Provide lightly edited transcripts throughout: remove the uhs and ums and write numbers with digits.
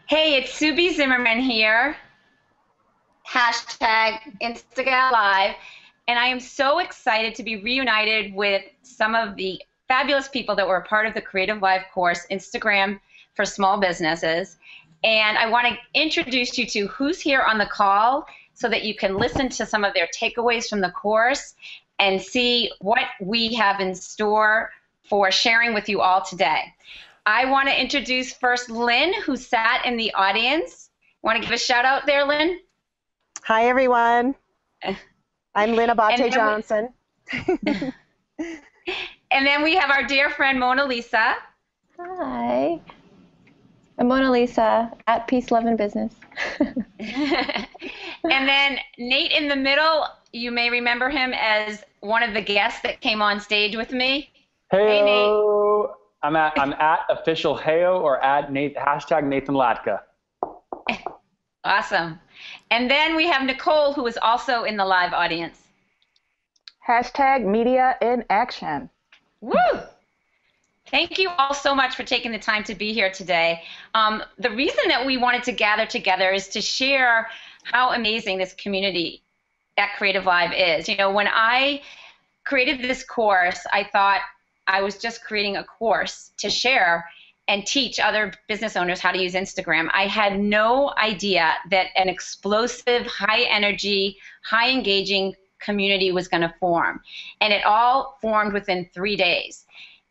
Hey, it's Subi Zimmerman here, hashtag Instagram Live, and I am so excited to be reunited with some of the fabulous people that were a part of the Creative Live course, Instagram for Small Businesses. And I want to introduce you to who's here on the call so that you can listen to some of their takeaways from the course and see what we have in store for sharing with you all today. I want to introduce first Lynn, who sat in the audience. Want to give a shout out there, Lynn? Hi, everyone. I'm Lynn And Abate then we, Johnson. and then we have our dear friend Mona Lisa. Hi, I'm Mona Lisa at Peace, Love, and Business. And then Nate in the middle, you may remember him as one of the guests that came on stage with me. Hey, Nate. Heyo. I'm at official Heyo or at hashtag Nathan Latka. Awesome. And then we have Nicole, who is also in the live audience. Hashtag media in action. Woo! Thank you all so much for taking the time to be here today. The reason that we wanted to gather together is to share how amazing this community at Creative Live is. You know, when I created this course, I thought I was just creating a course to share and teach other business owners how to use Instagram. I had no idea that an explosive, high energy, high engaging community was going to form. And it all formed within 3 days.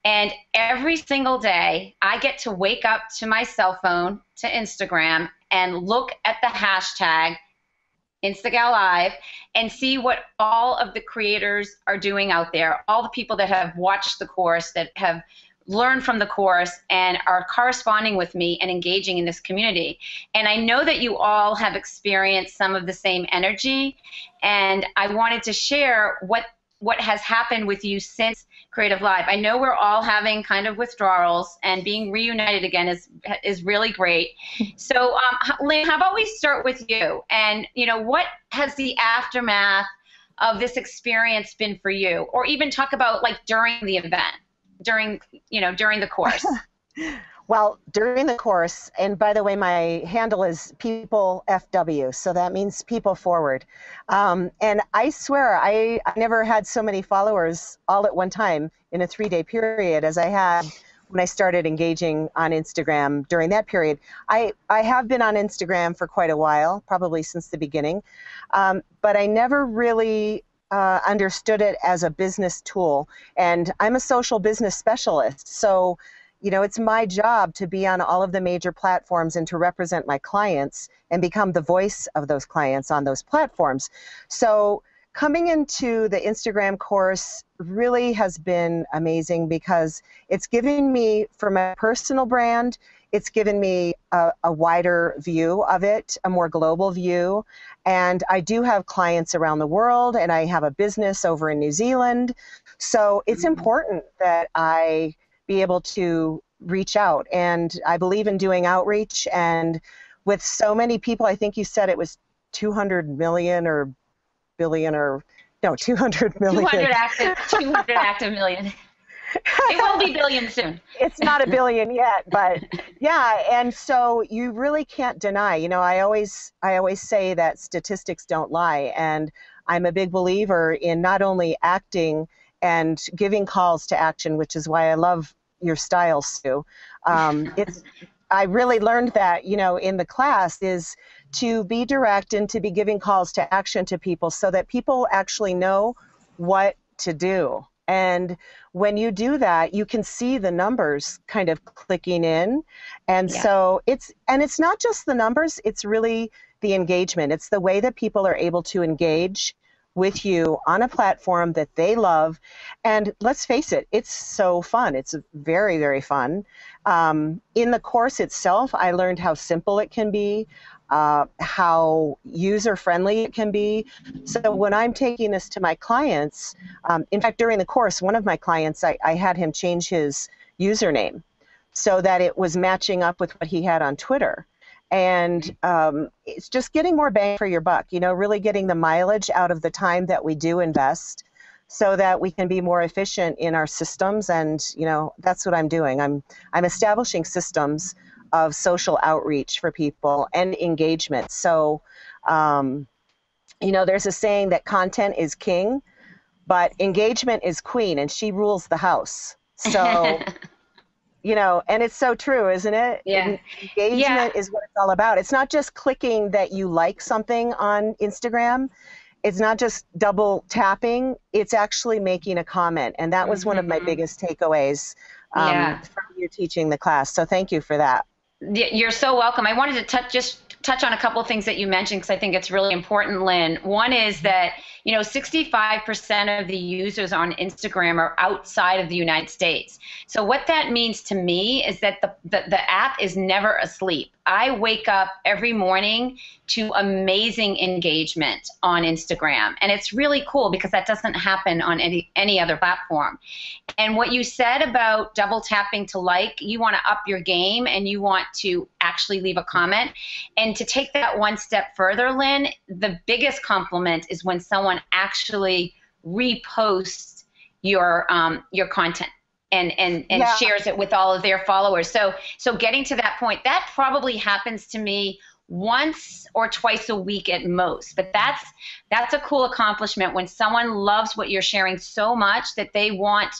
And every single day, I get to wake up to my cell phone, to Instagram, and look at the hashtag Instagram Live and see what all of the creators are doing out there, all the people that have watched the course, that have learned from the course and are corresponding with me and engaging in this community. And I know that you all have experienced some of the same energy, and I wanted to share what has happened with you since Creative Live. I know we're all having kind of withdrawals, and being reunited again is really great. So, Lynn, how about we start with you? And what has the aftermath of this experience been for you, or even talk about like during the event, during the course? Well, during the course, and by the way, my handle is PeopleFW, so that means people forward. And I swear, I never had so many followers all at one time in a 3-day period as I had when I started engaging on Instagram during that period. I have been on Instagram for quite a while, probably since the beginning, but I never really understood it as a business tool. And I'm a social business specialist, so it's my job to be on all of the major platforms and to represent my clients and become the voice of those clients on those platforms. So coming into the Instagram course really has been amazing because it's given me, for my personal brand, it's given me a wider view of it, a more global view. And I do have clients around the world, and I have a business over in New Zealand. So it's important that I be able to reach out. And I believe in doing outreach. And with so many people, I think you said it was 200 million or billion or, no, 200 million. 200 active million. It will be billion soon. It's not a billion yet, but yeah. And so you really can't deny, I always say that statistics don't lie. And I'm a big believer in not only acting and giving calls to action, which is why I love your style, Sue. I really learned that, in the class, is to be direct and to be giving calls to action to people so that people actually know what to do. And when you do that, you can see the numbers kind of clicking in. And so it's not just the numbers, it's really the engagement. It's the way that people are able to engage with you on a platform that they love. And let's face it, it's so fun. It's very, very fun. In the course itself, I learned how simple it can be, how user-friendly it can be. So when I'm taking this to my clients, in fact, during the course, one of my clients, I had him change his username so that it was matching up with what he had on Twitter. And it's just getting more bang for your buck, really getting the mileage out of the time that we do invest so that we can be more efficient in our systems. And, that's what I'm doing. I'm establishing systems of social outreach for people and engagement. So, there's a saying that content is king, but engagement is queen, and she rules the house. So, and it's so true, isn't it? Yeah. Engagement is what it's all about. It's not just clicking that you like something on Instagram. It's not just double tapping. It's actually making a comment. And that was one of my biggest takeaways from you teaching the class. So thank you for that. You're so welcome. I wanted to touch on a couple of things that you mentioned because I think it's really important, Lynn. One is that 65% of the users on Instagram are outside of the United States. So what that means to me is that the app is never asleep. I wake up every morning to amazing engagement on Instagram, and it's really cool because that doesn't happen on any other platform. And what you said about double tapping to like, you want to up your game and you want to actually leave a comment. And to take that one step further, Lynn, the biggest compliment is when someone actually reposts your content and shares it with all of their followers. So getting to that point, that probably happens to me once or twice a week at most. But that's a cool accomplishment when someone loves what you're sharing so much that they want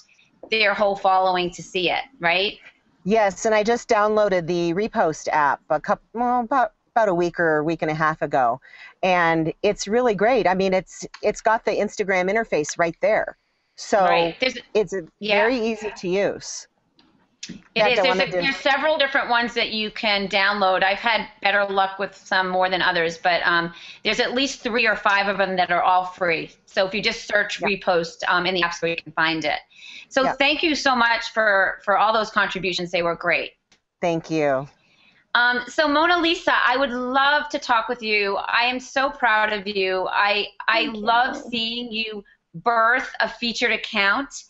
their whole following to see it, right? Yes, and I just downloaded the Repost app about a week or a week and a half ago, and it's really great. I mean, it's got the Instagram interface right there, so it's very easy to use. It is. There's several different ones that you can download. I've had better luck with some more than others, but there's at least 3 or 5 of them that are all free. So if you just search Repost in the App Store, you can find it. So thank you so much for all those contributions. They were great. Thank you. So Mona Lisa, I would love to talk with you. I am so proud of you. I love seeing you birth a featured account,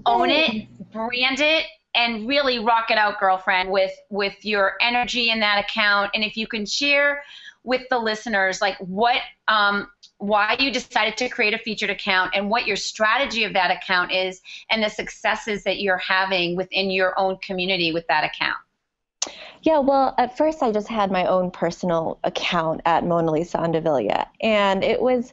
own it, brand it, and really rock it out, girlfriend, with your energy in that account. And if you can share with the listeners, like why you decided to create a featured account and what your strategy of that account is and the successes that you're having within your own community with that account. Yeah, well, at first I just had my own personal account at Mona Lisa Andavilla, and it was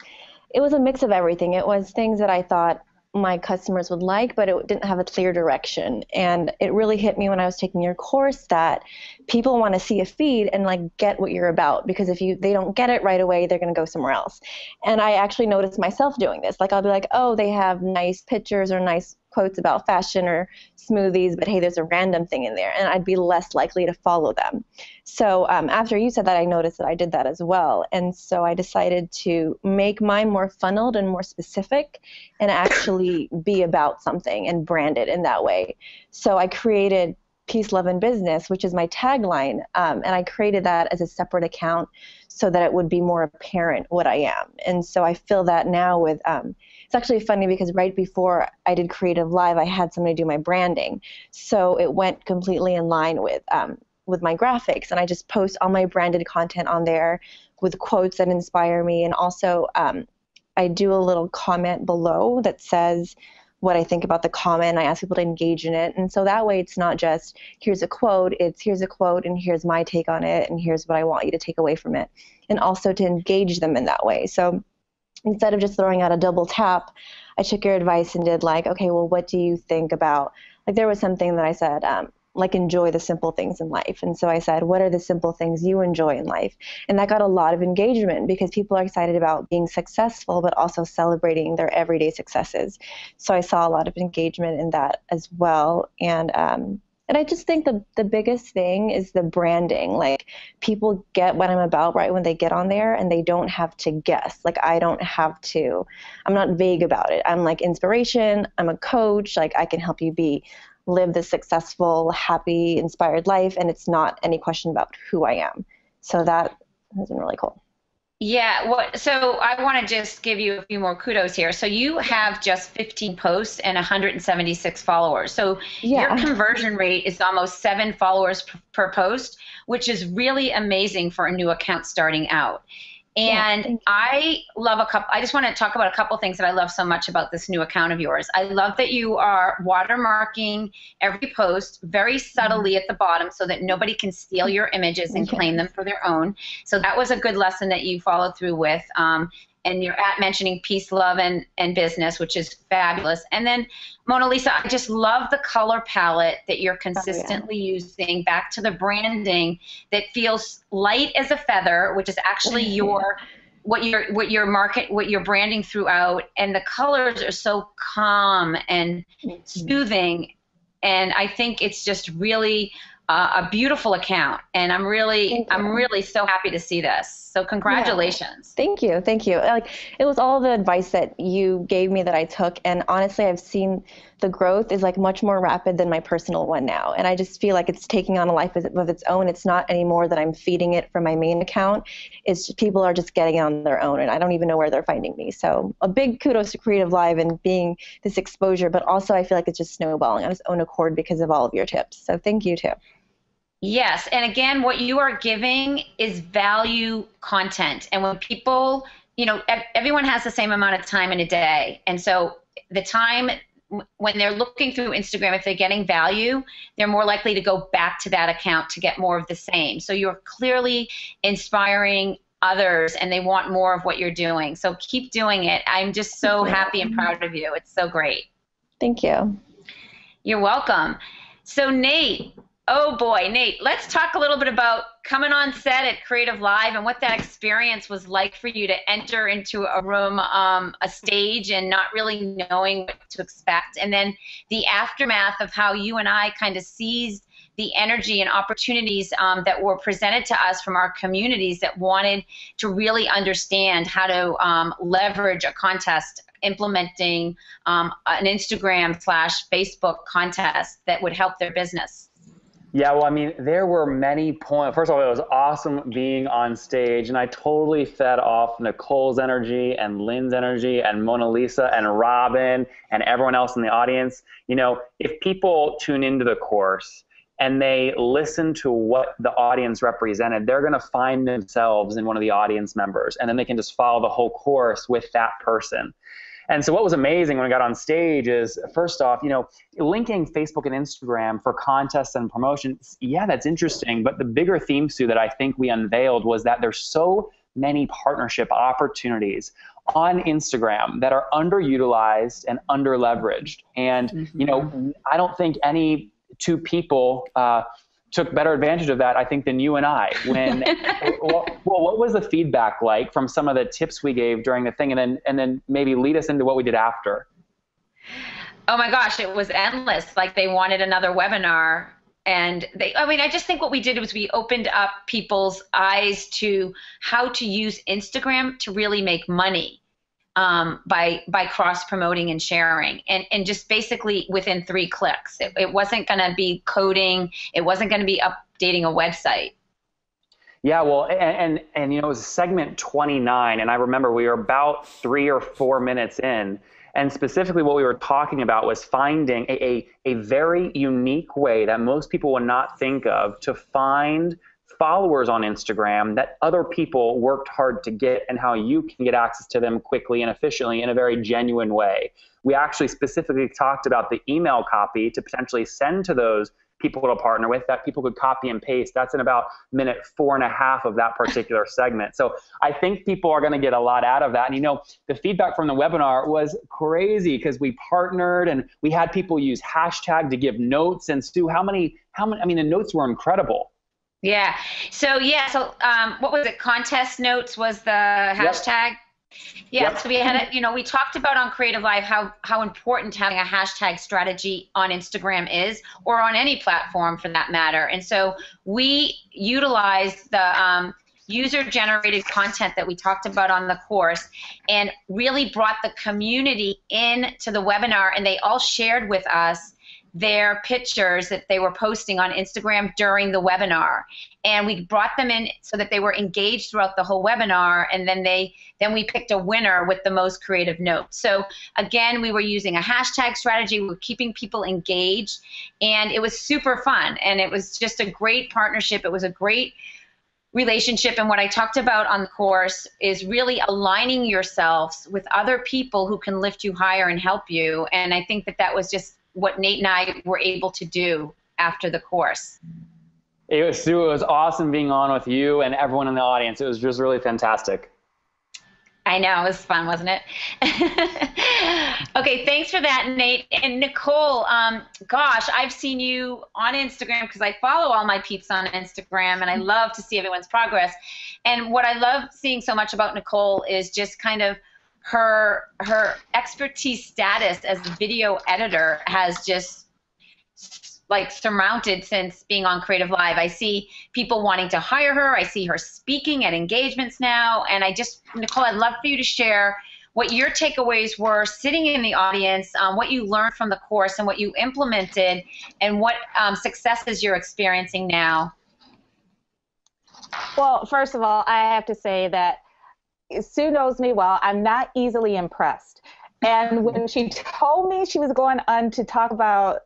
a mix of everything. It was things that I thought my customers would like, but it didn't have a clear direction. And it really hit me when I was taking your course that people want to see a feed and like get what you're about, because if they don't get it right away, they're going to go somewhere else. And I actually noticed myself doing this. Like I'll be like, oh, they have nice pictures or nice quotes about fashion or smoothies, but hey, there's a random thing in there, and I'd be less likely to follow them. So after you said that, I noticed that I did that as well. And so I decided to make mine more funneled and more specific and actually be about something and brand it in that way. So I created Peace, Love, and Business, which is my tagline, and I created that as a separate account so that it would be more apparent what I am. And so I feel that now with it's actually funny because right before I did CreativeLive, I had somebody do my branding. So it went completely in line with my graphics. And I just post all my branded content on there with quotes that inspire me. And also I do a little comment below that says what I think about the comment. I ask people to engage in it. And so that way it's not just here's a quote, it's here's a quote and here's my take on it and here's what I want you to take away from it. And also to engage them in that way. So instead of just throwing out a double tap, I took your advice and did like, okay, well, what do you think about, like there was something that I said, like enjoy the simple things in life. And so I said, what are the simple things you enjoy in life? And that got a lot of engagement because people are excited about being successful, but also celebrating their everyday successes. So I saw a lot of engagement in that as well. And I just think the biggest thing is the branding. Like people get what I'm about right when they get on there and they don't have to guess. Like I'm not vague about it. I'm like inspiration. I'm a coach. Like I can help you live the successful, happy, inspired life. And it's not any question about who I am. So that has been really cool. Yeah, so I want to just give you a few more kudos here. So you have just 15 posts and 176 followers. So your conversion rate is almost 7 followers per post, which is really amazing for a new account starting out. And I love I just want to talk about a couple things that I love so much about this new account of yours. I love that you are watermarking every post very subtly at the bottom so that nobody can steal your images and claim them for their own. So that was a good lesson that you followed through with. And you're mentioning peace, love, and business, which is fabulous. And then, Mona Lisa, I just love the color palette that you're consistently using, back to the branding that feels light as a feather, which is actually what you're branding throughout. And the colors are so calm and soothing. And I think it's just really a beautiful account, and I'm really so happy to see this. So congratulations. Yeah. Thank you. Like, it was all the advice that you gave me that I took, and honestly, I've seen the growth is like much more rapid than my personal one now, and I just feel like it's taking on a life of its own. It's not anymore that I'm feeding it from my main account. It's just, people are just getting it on their own, and I don't even know where they're finding me. So a big kudos to CreativeLive and being this exposure, but also I feel like it's just snowballing on its own accord because of all of your tips. So thank you too. Yes, and again, what you are giving is value content. And when people, everyone has the same amount of time in a day. And so the time when they're looking through Instagram, if they're getting value, they're more likely to go back to that account to get more of the same. So you're clearly inspiring others, and they want more of what you're doing. So keep doing it. I'm just so happy and proud of you. It's so great. Thank you. You're welcome. So Nate, oh boy, Nate, let's talk a little bit about coming on set at CreativeLive and what that experience was like for you to enter into a room, a stage, and not really knowing what to expect. And then the aftermath of how you and I kind of seized the energy and opportunities that were presented to us from our communities that wanted to really understand how to leverage a contest, implementing an Instagram/Facebook contest that would help their business. Yeah, well, I mean, there were many points. First of all, it was awesome being on stage, and I totally fed off Nicole's energy and Lynn's energy and Mona Lisa and Robin and everyone else in the audience. If people tune into the course and they listen to what the audience represented, they're going to find themselves in one of the audience members, and then they can just follow the whole course with that person. And so what was amazing when I got on stage is, first off, linking Facebook and Instagram for contests and promotions, yeah, that's interesting. But the bigger theme, Sue, that I think we unveiled was that there's so many partnership opportunities on Instagram that are underutilized and underleveraged. And, I don't think any two people took better advantage of that, I think, than you and I. When, well, what was the feedback like from some of the tips we gave during the thing, and then maybe lead us into what we did after? Oh my gosh, it was endless. Like, they wanted another webinar, and I just think what we did was we opened up people's eyes to how to use Instagram to really make money. By cross-promoting and sharing, and just basically within 3 clicks. It wasn't going to be coding. It wasn't going to be updating a website. Yeah, well, and it was segment 29, and I remember we were about 3 or 4 minutes in, and specifically what we were talking about was finding a very unique way that most people would not think of to find followers on Instagram that other people worked hard to get, and how you can get access to them quickly and efficiently in a very genuine way. We actually specifically talked about the email copy to potentially send to those people to partner with that people could copy and paste. That's in about minute 4.5 of that particular segment. So I think people are going to get a lot out of that. And the feedback from the webinar was crazy because we partnered and we had people use hashtag to give notes. And Stu, how many, the notes were incredible. Yeah. So what was it? Contest notes was the hashtag. Yeah. Yep. So we had we talked about on CreativeLive how important having a hashtag strategy on Instagram is, or on any platform for that matter. And so we utilized the user-generated content that we talked about on the course, and really brought the community into the webinar, and they all shared with us their pictures that they were posting on Instagram during the webinar. And we brought them in so that they were engaged throughout the whole webinar, and then we picked a winner with the most creative notes. So again, we were using a hashtag strategy, we were keeping people engaged, and it was super fun, and it was just a great partnership. It was a great relationship and what I talked about on the course is really aligning yourselves with other people who can lift you higher and help you. And I think that that was just what Nate and I were able to do after the course. It was, Sue, it was awesome being on with you and everyone in the audience. It was just really fantastic. I know, it was fun, wasn't it? Okay, thanks for that, Nate. And Nicole, gosh, I've seen you on Instagram because I follow all my peeps on Instagram, and I love to see everyone's progress. And what I love seeing so much about Nicole is just kind of her expertise status as a video editor has just like surmounted since being on CreativeLive. I see people wanting to hire her. I see her speaking at engagements now. And Nicole, I'd love for you to share what your takeaways were sitting in the audience, what you learned from the course and what you implemented, and what successes you're experiencing now. Well, first of all, I have to say that Sue knows me well. I'm not easily impressed. And when she told me she was going on to talk about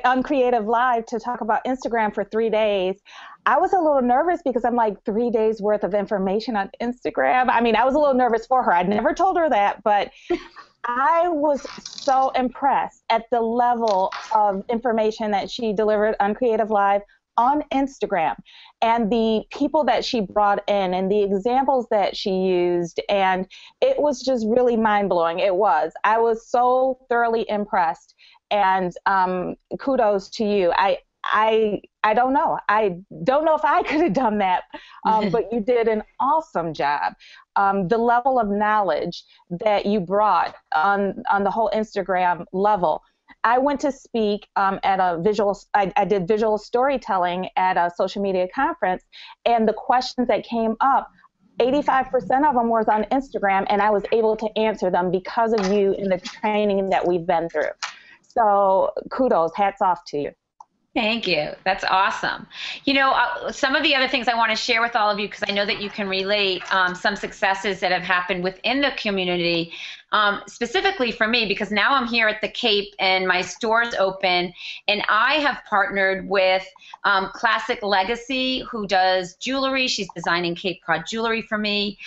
on CreativeLive to talk about Instagram for 3 days, I was a little nervous because I'm like, 3 days worth of information on Instagram. I mean, I was a little nervous for her. I never told her that, but I was so impressed at the level of information that she delivered on CreativeLive on Instagram, and the people that she brought in and the examples that she used. And it was just really mind-blowing. It was. I was so thoroughly impressed. And kudos to you. I don't know. I don't know if I could have done that, but you did an awesome job. The level of knowledge that you brought on the whole Instagram level. I went to speak at I did visual storytelling at a social media conference, and the questions that came up, 85% of them was on Instagram, and I was able to answer them because of you and the training that we've been through. So kudos, hats off to you. Thank you. That's awesome. You know, some of the other things I want to share with all of you, because I know that you can relate some successes that have happened within the community, specifically for me, because now I'm here at the Cape and my store's open, and I have partnered with Classic Legacy, who does jewelry. She's designing Cape Cod jewelry for me.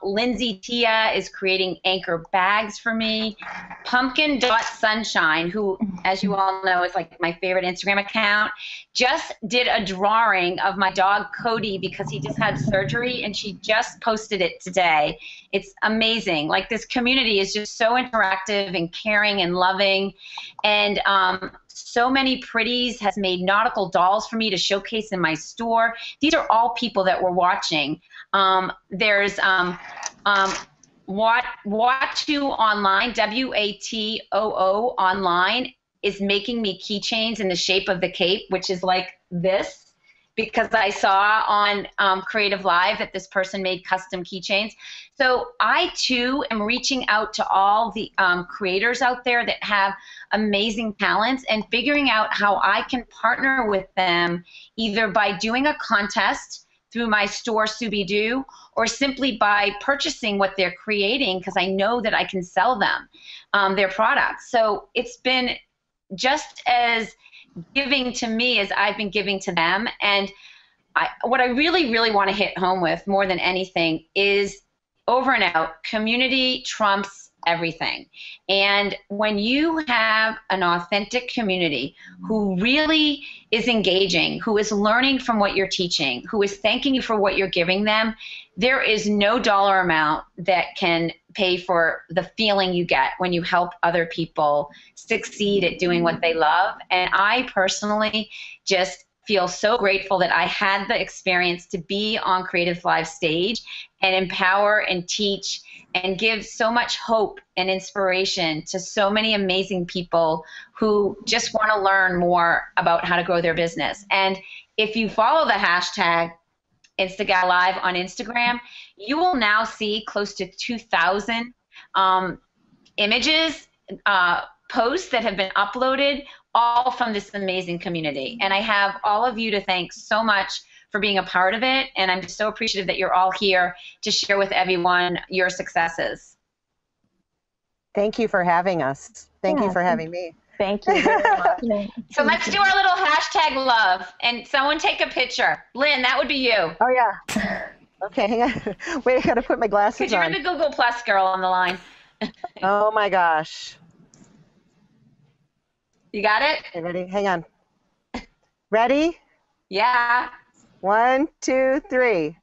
Lindsay Tia is creating anchor bags for me. Pumpkin Dot Sunshine, who, as you all know, is like my favorite Instagram account, just did a drawing of my dog Cody because he just had surgery, and she just posted it today. It's amazing. Like, this community is just so interactive and caring and loving, and so many pretties has made nautical dolls for me to showcase in my store. These are all people that were watching. There's Watoo Online, WATOO Online, is making me keychains in the shape of the Cape, which is like this, because I saw on CreativeLive that this person made custom keychains. So I too am reaching out to all the creators out there that have amazing talents and figuring out how I can partner with them, either by doing a contest through my store Scooby-Doo, or simply by purchasing what they're creating, because I know that I can sell them their products. So it's been just as giving to me as I've been giving to them. And what I really, really want to hit home with more than anything is, over and out, community trumps everything. And when you have an authentic community who really is engaging, who is learning from what you're teaching, who is thanking you for what you're giving them, there is no dollar amount that can pay for the feeling you get when you help other people succeed at doing what they love. And I personally just feel so grateful that I had the experience to be on CreativeLive stage and empower and teach and give so much hope and inspiration to so many amazing people who just want to learn more about how to grow their business. And if you follow the hashtag InstaGalLive on Instagram, you will now see close to 2,000 images, posts that have been uploaded, all from this amazing community. And I have all of you to thank so much for being a part of it, and I'm just so appreciative that you're all here to share with everyone your successes. Thank you for having us. Thank you for having me. Thank you very much. Yeah. So let's do our little hashtag love, and someone take a picture. Lynn, that would be you. Oh, yeah. Okay, hang on. Wait, I got to put my glasses Because you're on. the Google Plus girl on the line. Oh, my gosh. You got it? Okay, ready? Hang on. Ready? Yeah. 1, 2, 3.